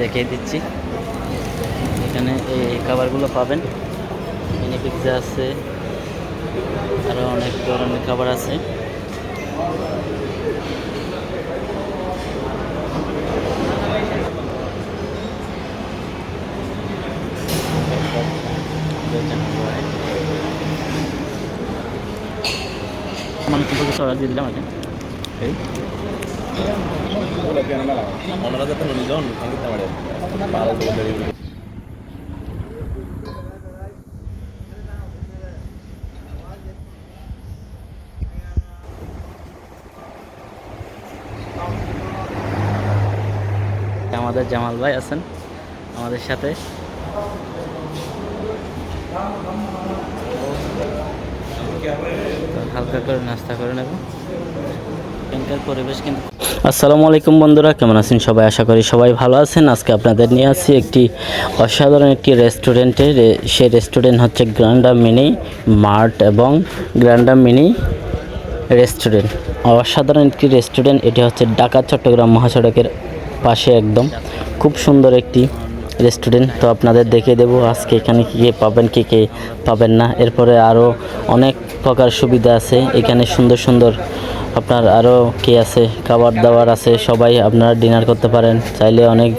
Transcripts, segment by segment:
দেখিয়ে দিচ্ছি। এখানে এই খাবারগুলো পাবেন। মিনি পিৎজা আছে, আরও অনেক ধরনের খাবার আছে। মানুষ অর্ডার দিয়ে দিলাম আগে। এই আমাদের জামাল ভাই আছেন আমাদের সাথে। হালকা করে নাস্তা করে নেব। এখানকার পরিবেশ কিন্তু আসসালামু আলাইকুম বন্ধুরা, কেমন আছেন সবাই? আশা করি সবাই ভালো আছেন। আজকে আপনাদের নিয়ে আসছি একটি অসাধারণ একটি রেস্টুরেন্টে। সেই রেস্টুরেন্ট হচ্ছে গ্র্যান্ডা মিনি মার্ট এবং গ্র্যান্ডা মিনি রেস্টুরেন্ট। অসাধারণ একটি রেস্টুরেন্ট। এটি হচ্ছে ঢাকা চট্টগ্রাম মহাসড়কের পাশে একদম। খুব সুন্দর একটি রেস্টুরেন্ট। তো আপনাদের দেখিয়ে দেবো আজকে এখানে কী কী পাবেন, কী কী পাবেন না। এরপরে আরও অনেক প্রকার সুবিধা আছে এখানে। সুন্দর সুন্দর আপনার আরও কি আছে, খাবার দাবার আছে। সবাই আপনারা ডিনার করতে পারেন, চাইলে অনেক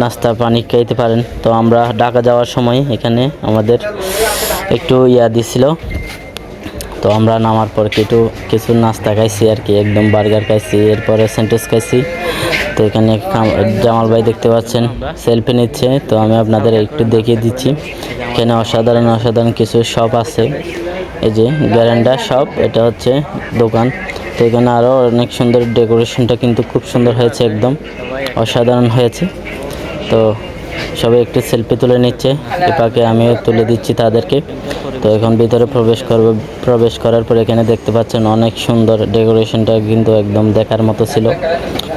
নাস্তা পানি খাইতে পারেন। তো আমরা ঢাকা যাওয়ার সময় এখানে আমাদের একটু দিছিল। তো আমরা নামার পর কিছু নাস্তা খাইছি আর কি, একদম বার্গার খাইছি, এরপরে স্যান্ডউইচ খাইছি। তো এখানে জামাল ভাই দেখতে পাচ্ছেন সেলফি নিচ্ছে। তো আমি আপনাদের একটু দেখিয়ে দিচ্ছি। এখানে অসাধারণ অসাধারণ কিছু শপ আছে। এই যে গ্যারান্ডা শপ, এটা হচ্ছে দোকান। তো এখানে আরও অনেক সুন্দর ডেকোরেশনটা কিন্তু খুব সুন্দর হয়েছে, একদম অসাধারণ হয়েছে। তো সবাই একটু সেলফি তুলে নিচ্ছে, এপাকে আমিও তুলে দিচ্ছি তাদেরকে। তো এখন ভিতরে প্রবেশ করার পর এখানে দেখতে পাচ্ছেন অনেক সুন্দর ডেকোরেশনটা কিন্তু একদম দেখার মতো ছিল,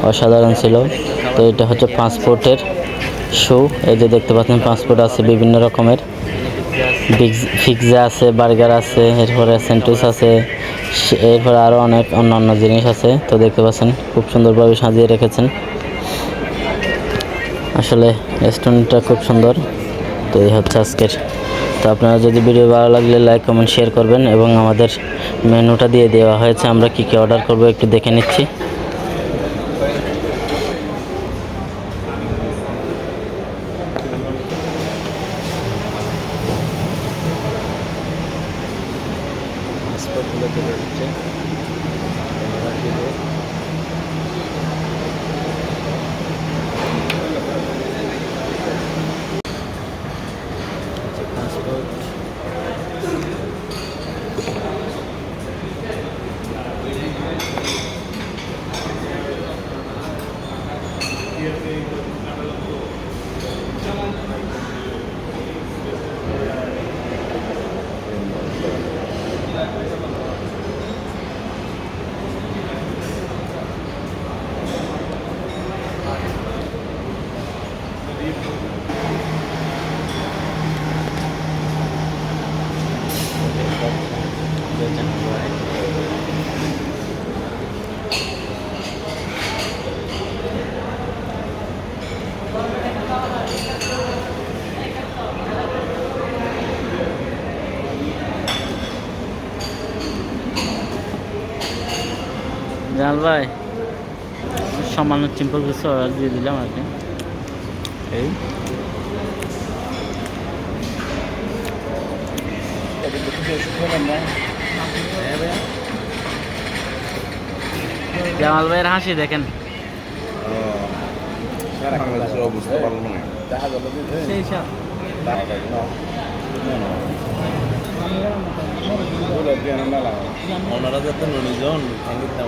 অসাধারণ ছিল। তো এটা হচ্ছে পাসপোর্টের শো। এই যে দেখতে পাচ্ছেন পাসপোর্ট আছে বিভিন্ন রকমের, পিৎজা আছে, বার্গার আছে, এরপরে স্যান্ডউইচ আছে, এরপরে আরও অনেক অন্যান্য জিনিস আছে। তো দেখতে পাচ্ছেন খুব সুন্দরভাবে সাজিয়ে রেখেছেন। আসলে রেস্টুরেন্টটা খুব সুন্দর। তো এই হচ্ছে আজকের। তো আপনারা যদি ভিডিও ভালো লাগলে লাইক কমেন্ট শেয়ার করবেন, এবং আমাদের মেনুটা দিয়ে দেওয়া হয়েছে, আমরা কী কী অর্ডার করব একটু দেখে নিচ্ছি। জানাল ভাই, সামান্য সিম্পল কিছু অর্ডার দিয়ে দিলাম আর কি। এই জামাল ভাইয়ের হাসি দেখেন। ওনারা যাতে ননিজন সঙ্গীত না